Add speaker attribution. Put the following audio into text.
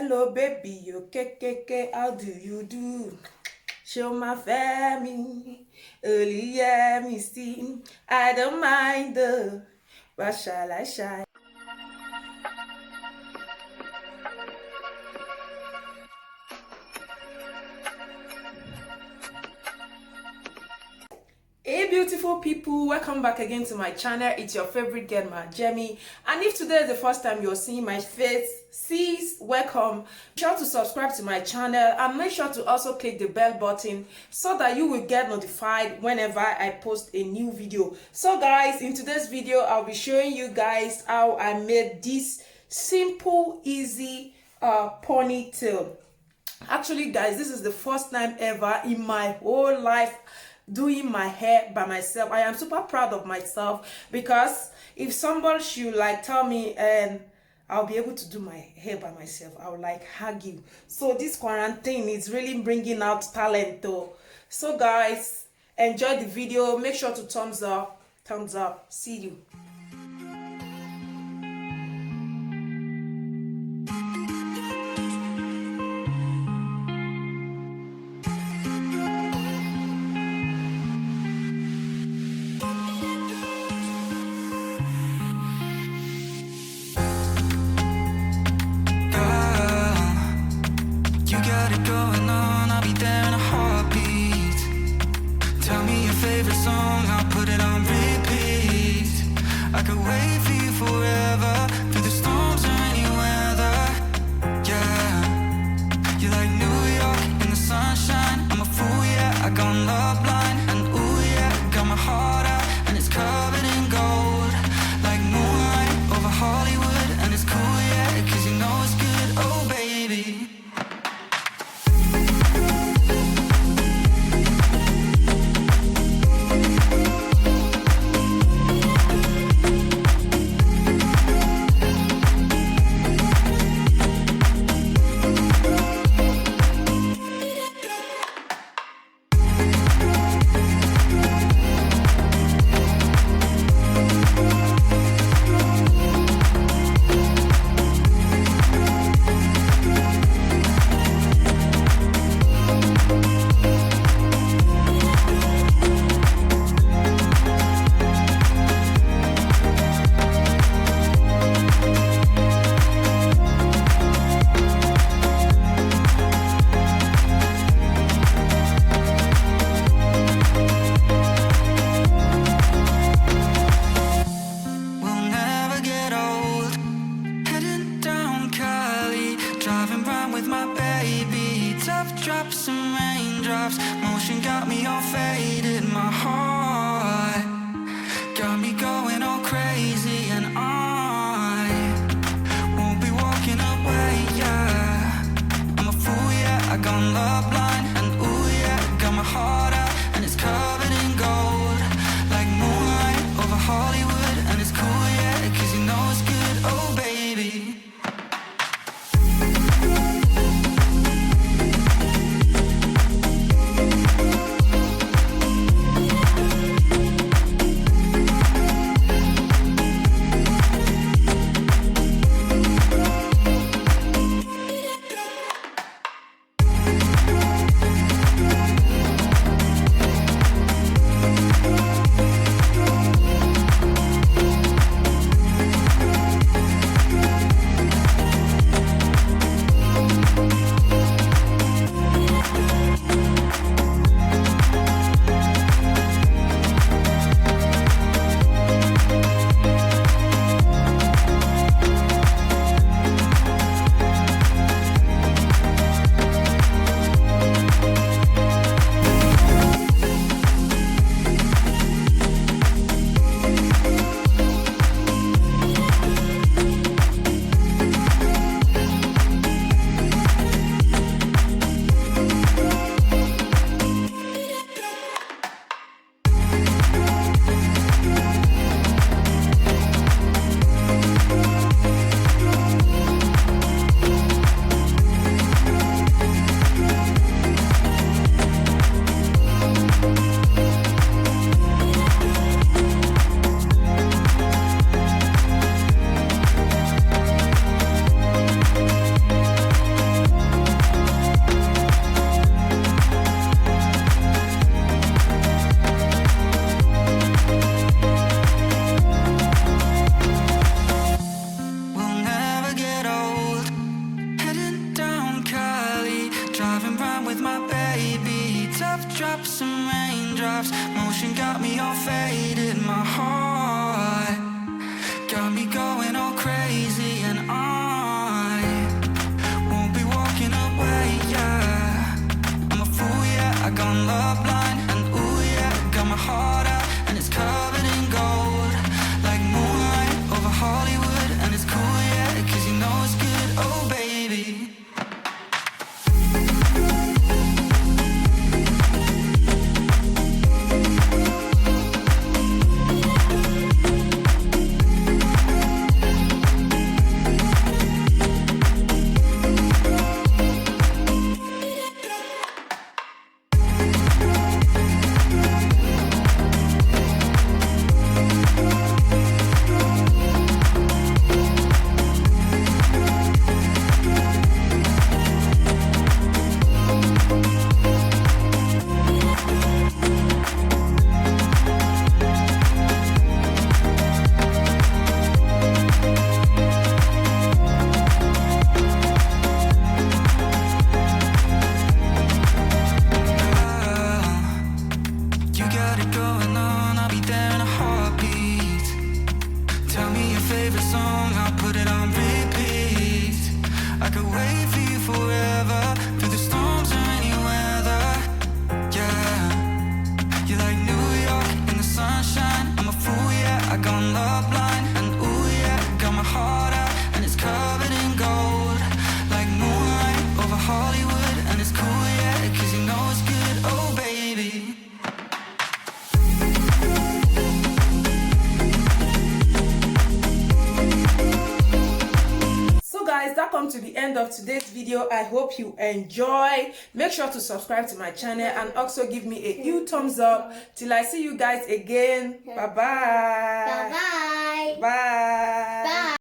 Speaker 1: Hello baby, okay, how do you do? Show my family, early me see. I don't mind the, but shall I shine? Hey beautiful people, welcome back again to my channel. It's your favorite girl, Jemmy. And if today is the first time you're seeing my face, sis, welcome. Be sure to subscribe to my channel and make sure to also click the bell button so that you will get notified whenever I post a new video. So guys, in today's video, I'll be showing you guys how I made this simple, easy ponytail. Actually guys, this is the first time ever in my whole life doing my hair by myself. I am super proud of myself because if somebody should like tell me and I'll be able to do my hair by myself, I would like hug you. So this quarantine is really bringing out talent though. So guys, enjoy the video. Make sure to thumbs up. See you.
Speaker 2: Going on, I'll be there in a heartbeat. Tell me your favorite song, I'll put it on repeat. I could wait for you forever, through the storms or any weather. Yeah, you're like New York in the sunshine. I'm a fool, yeah, I got love line. And ooh yeah, got my heart out, and it's covered in gold. Like moonlight over Hollywood, and it's cool, yeah, cause you know it's good, oh baby. Drops and raindrops, motion got me all faded. My heart got me going all crazy, and I won't be walking away, yeah. I'm a fool, yeah, I got love blind. And ooh yeah, got my heart out, and it's covered in gold. Like moonlight over Hollywood, and it's cool, yeah, cause you know it's good, oh baby. drops and raindrops. Motion got me all faded. My heart got me going all crazy, and I won't be walking away, yeah. I'm a fool, yeah, I gone love blind. And ooh, yeah, got my heart out, and it's covered in gold, like moonlight over Hollywood. And it's cool, yeah, 'cause you know it's good, oh baby.
Speaker 1: That comes to the end of today's video. I hope you enjoy. Make sure to subscribe to my channel and also give me a huge thumbs up. Till I see you guys again. Bye bye.
Speaker 3: Bye bye.
Speaker 1: Bye.